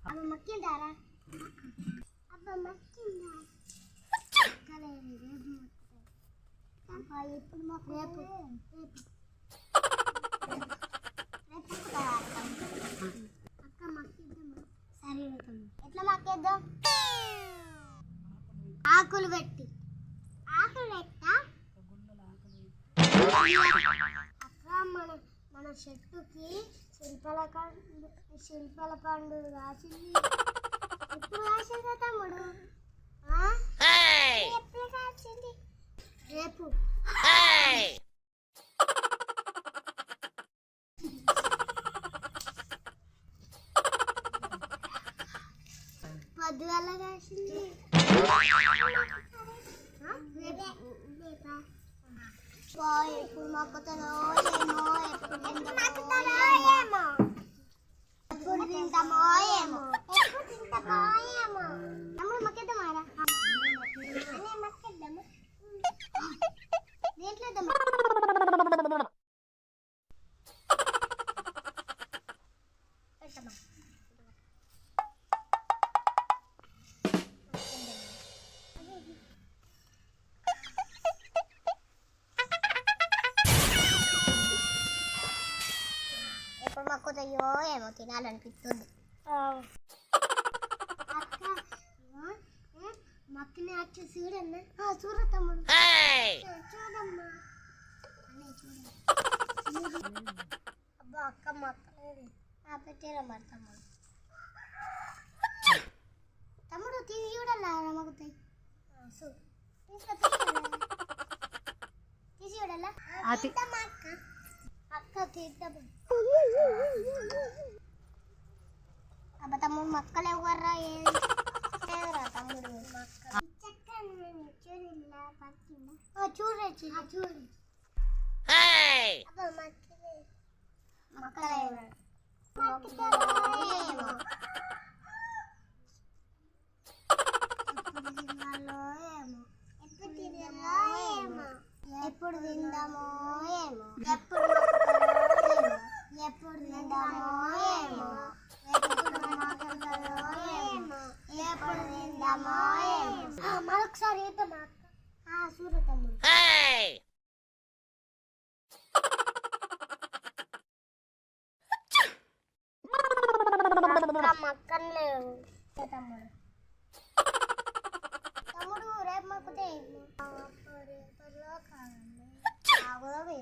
అమ్మ మక్కిందారా అబ్బా మక్కిందా ఇప్పుడు మాకు రేపు అక్క మక్కిద్దామా సరే ఎట్లా మక్కేద్దాం ఆకులు పెట్టి ఆకులు పెట్టా అక్క మన చెట్టుకి శిల్పల పండు రాసింది ఎప్పుడు రాసిందా తమ్ముడు ఎప్పుడు రాసింది రేపు పొద్దుగాల రాసింది ఎప్పుడు మొక్కుతానో ఏమో ఎప్పుడు తింటామో ఏమో తమ్ముడు మొక్కేద్దామారా మొక్కేద్దామా దేంట్లో ఎప్పుడు మొక్కుతాయో ఏమో తినాలనిపిస్తుంది మక్కని వచ్చి చూడన్నా చూడ తమ్ముడు చూడమ్మా అబ్బా అక్క మక్కలేదు పెట్టేరా మరి తమ్ముడు తమ్ముడు తీసి చూడాలా మగ్గుతాయి తీసి చూడాలా అక్క తీద్దామా అబ్బా తమ్ముడు మక్కలు ఎవర్రా ఏరా తమ్ముడు చూడు చూడు ఎప్పుడు తిందామో ఏమో ఎప్పుడు తిందామో ఏమో ఎప్పుడు తిందామో ఏమో మరొకసారి ఏంటమ్మా చూడు తమ్ముడు మక్కన్ లేవు తమ్ముడు తమ్ముడు రేపు మక్కుతే రేపటిలో కావాలి